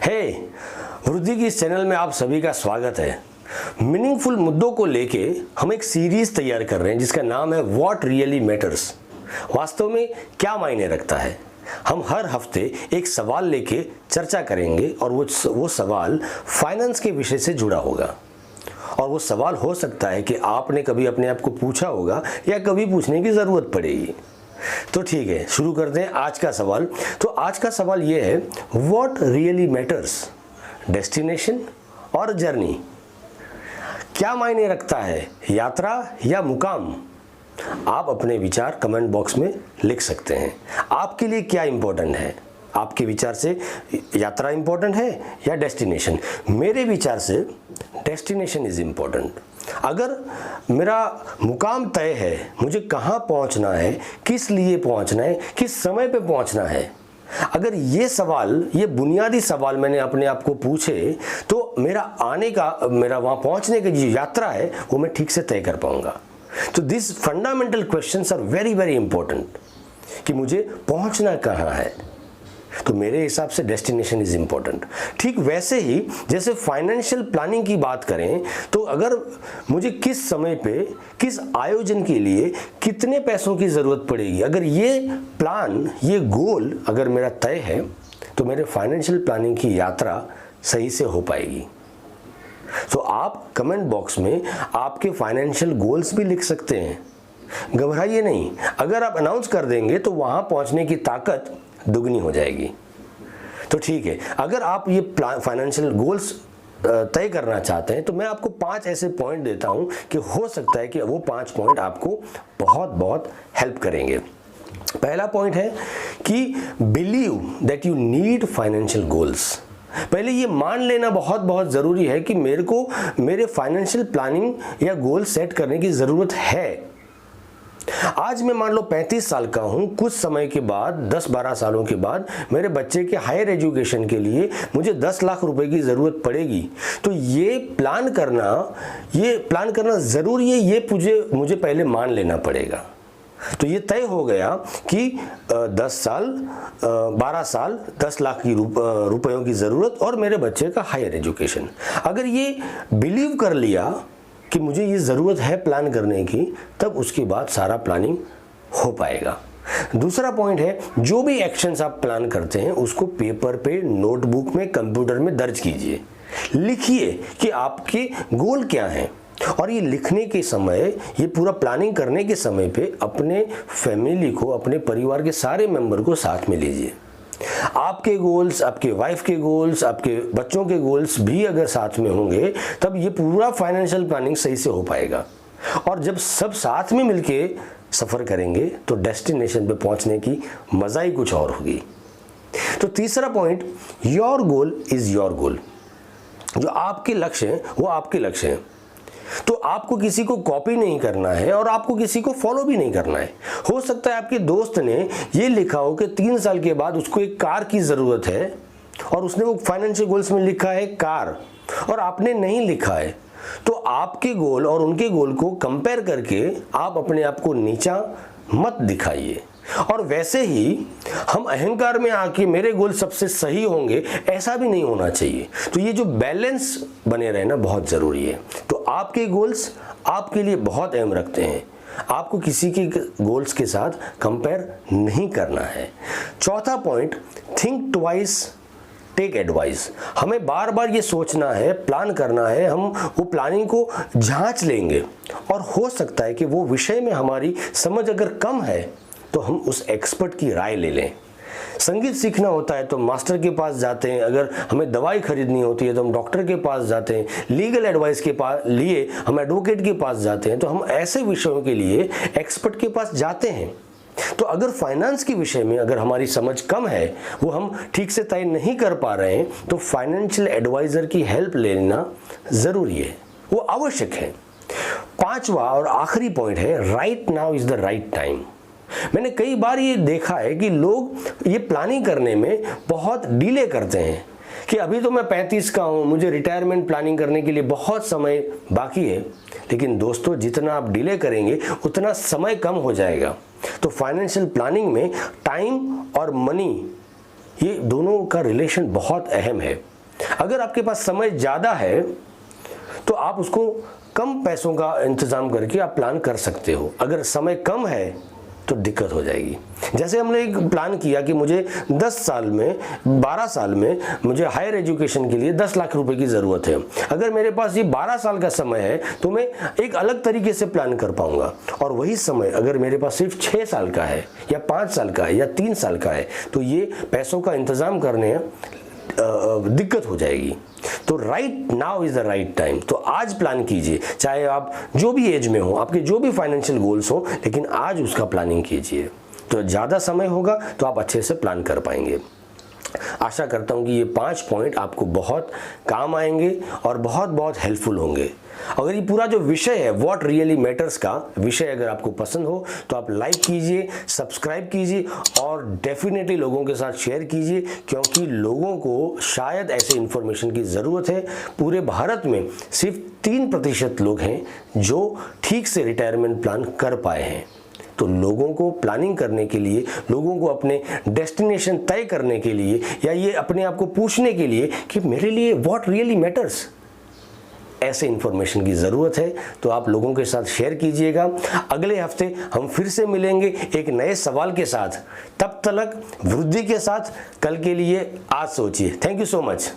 हे, वृद्धि की इस चैनल में आप सभी का स्वागत है। मीनिंगफुल मुद्दों को लेके हम एक सीरीज तैयार कर रहे हैं जिसका नाम है व्हाट रियली मैटर्स। वास्तव में क्या मायने रखता है। हम हर हफ्ते एक सवाल लेके चर्चा करेंगे और वो सवाल फाइनेंस के विषय से जुड़ा होगा। और वो सवाल हो सकता है कि आपने कभी अपने आप को पूछा होगा या कभी पूछने की ज़रूरत पड़ेगी। तो ठीक है, शुरू करते हैं आज का सवाल। तो आज का सवाल ये है, व्हाट रियली मैटर्स, डेस्टिनेशन और जर्नी। क्या मायने रखता है, यात्रा या मुकाम? आप अपने विचार कमेंट बॉक्स में लिख सकते हैं। आपके लिए क्या इंपॉर्टेंट है? आपके विचार से यात्रा इंपॉर्टेंट है या डेस्टिनेशन? मेरे विचार से डेस्टिनेशन इज इंपॉर्टेंट। अगर मेरा मुकाम तय है, मुझे कहाँ पहुँचना है, किस लिए पहुँचना है, किस समय पे पहुँचना है, अगर ये सवाल, ये बुनियादी सवाल मैंने अपने आप को पूछे तो मेरा वहाँ पहुँचने की जो यात्रा है वो मैं ठीक से तय कर पाऊँगा। तो this fundamental questions are very very important कि मुझे पहुँचना कहाँ है। तो मेरे हिसाब से डेस्टिनेशन इज इंपॉर्टेंट। ठीक वैसे ही जैसे फाइनेंशियल प्लानिंग की बात करें तो अगर मुझे किस समय पे किस आयोजन के लिए कितने पैसों की ज़रूरत पड़ेगी, अगर ये प्लान, ये गोल अगर मेरा तय है तो मेरे फाइनेंशियल प्लानिंग की यात्रा सही से हो पाएगी। तो आप कमेंट बॉक्स में आपके फाइनेंशियल गोल्स भी लिख सकते हैं। घबराइए नहीं, अगर आप अनाउंस कर देंगे तो वहाँ पहुँचने की ताकत दुगनी हो जाएगी। तो ठीक है, अगर आप ये फाइनेंशियल गोल्स तय करना चाहते हैं तो मैं आपको 5 ऐसे पॉइंट देता हूं कि हो सकता है कि वो 5 पॉइंट आपको बहुत बहुत हेल्प करेंगे। पहला पॉइंट है कि believe that you need financial goals. पहले ये मान लेना बहुत बहुत ज़रूरी है कि मेरे को मेरे फाइनेंशियल प्लानिंग या गोल सेट करने की ज़रूरत है। आज मैं मान लो 35 साल का हूं, कुछ समय के बाद 10-12 सालों के बाद मेरे बच्चे के हायर एजुकेशन के लिए मुझे 10 लाख रुपए की ज़रूरत पड़ेगी। तो ये प्लान करना ज़रूरी है, ये मुझे पहले मान लेना पड़ेगा। तो ये तय हो गया कि 12 साल 10 लाख की रुपयों की ज़रूरत और मेरे बच्चे का हायर एजुकेशन। अगर ये बिलीव कर लिया कि मुझे ये ज़रूरत है प्लान करने की, तब उसके बाद सारा प्लानिंग हो पाएगा। दूसरा पॉइंट है, जो भी एक्शंस आप प्लान करते हैं उसको पेपर पे, नोटबुक में, कंप्यूटर में दर्ज कीजिए। लिखिए कि आपके गोल क्या हैं। और ये लिखने के समय, ये पूरा प्लानिंग करने के समय पे अपने फैमिली को, अपने परिवार के सारे मेंबर को साथ में लीजिए। आपके गोल्स, आपके वाइफ के गोल्स, आपके बच्चों के गोल्स भी अगर साथ में होंगे तब ये पूरा फाइनेंशियल प्लानिंग सही से हो पाएगा। और जब सब साथ में मिलके सफ़र करेंगे तो डेस्टिनेशन पे पहुंचने की मज़ा ही कुछ और होगी। तो तीसरा point, your goal is your goal. जो आपके लक्ष्य हैं वो आपके लक्ष्य हैं। तो आपको किसी को कॉपी नहीं करना है और आपको किसी को फॉलो भी नहीं करना है। हो सकता है आपके दोस्त ने ये लिखा हो कि 3 साल के बाद उसको एक कार की ज़रूरत है और उसने वो फाइनेंशियल गोल्स में लिखा है कार, और आपने नहीं लिखा है। तो आपके गोल और उनके गोल को कंपेयर करके आप अपने आप को नीचा मत दिखाइए। और वैसे ही हम अहंकार में आके मेरे गोल सबसे सही होंगे, ऐसा भी नहीं होना चाहिए। तो ये जो बैलेंस बने रहना बहुत ज़रूरी है। तो आपके गोल्स आपके लिए बहुत अहम रखते हैं। आपको किसी के गोल्स के साथ कंपेयर नहीं करना है। चौथा point, think twice, take advice. हमें बार बार ये सोचना है, प्लान करना है, हम वो प्लानिंग को जांच लेंगे और हो सकता है कि वो विषय में हमारी समझ अगर कम है तो हम उस एक्सपर्ट की राय ले लें। संगीत सीखना होता है तो मास्टर के पास जाते हैं, अगर हमें दवाई खरीदनी होती है तो हम डॉक्टर के पास जाते हैं, लीगल एडवाइस के लिए हम एडवोकेट के पास जाते हैं। तो हम ऐसे विषयों के लिए एक्सपर्ट के पास जाते हैं। तो अगर फाइनेंस के विषय में अगर हमारी समझ कम है, वो हम ठीक से तय नहीं कर पा रहे हैं, तो फाइनेंशियल एडवाइज़र की हेल्प लेना ज़रूरी है, वो आवश्यक है। 5वां और आखिरी पॉइंट है, right now is the right time. मैंने कई बार ये देखा है कि लोग ये प्लानिंग करने में बहुत डिले करते हैं कि अभी तो मैं 35 का हूँ, मुझे रिटायरमेंट प्लानिंग करने के लिए बहुत समय बाकी है। लेकिन दोस्तों, जितना आप डिले करेंगे उतना समय कम हो जाएगा। तो फाइनेंशियल प्लानिंग में टाइम और मनी, ये दोनों का रिलेशन बहुत अहम है। अगर आपके पास समय ज़्यादा है तो आप उसको कम पैसों का इंतज़ाम करके आप प्लान कर सकते हो। अगर समय कम है तो दिक्कत हो जाएगी। जैसे हमने एक प्लान किया कि मुझे 10 साल में 12 साल में मुझे हायर एजुकेशन के लिए 10 लाख रुपए की ज़रूरत है। अगर मेरे पास ये 12 साल का समय है तो मैं एक अलग तरीके से प्लान कर पाऊंगा, और वही समय अगर मेरे पास सिर्फ 6 साल का है या 5 साल का है या 3 साल का है तो ये पैसों का इंतज़ाम करने दिक्कत हो जाएगी। तो right now is the right time. तो आज प्लान कीजिए, चाहे आप जो भी एज में हो, आपके जो भी फाइनेंशियल गोल्स हो, लेकिन आज उसका प्लानिंग कीजिए। तो ज़्यादा समय होगा तो आप अच्छे से प्लान कर पाएंगे। आशा करता हूँ कि ये 5 पॉइंट आपको बहुत काम आएंगे और बहुत बहुत हेल्पफुल होंगे। अगर ये पूरा जो विषय है व्हाट रियली मैटर्स का विषय अगर आपको पसंद हो तो आप लाइक कीजिए, सब्सक्राइब कीजिए और डेफिनेटली लोगों के साथ शेयर कीजिए, क्योंकि लोगों को शायद ऐसे इन्फॉर्मेशन की ज़रूरत है। पूरे भारत में सिर्फ 3% लोग हैं जो ठीक से रिटायरमेंट प्लान कर पाए हैं। तो लोगों को प्लानिंग करने के लिए, लोगों को अपने डेस्टिनेशन तय करने के लिए, या ये अपने आप को पूछने के लिए कि मेरे लिए व्हाट रियली मैटर्स, ऐसे इंफॉर्मेशन की ज़रूरत है। तो आप लोगों के साथ शेयर कीजिएगा। अगले हफ्ते हम फिर से मिलेंगे एक नए सवाल के साथ। तब तक वृद्धि के साथ कल के लिए आज सोचिए। Thank you so much.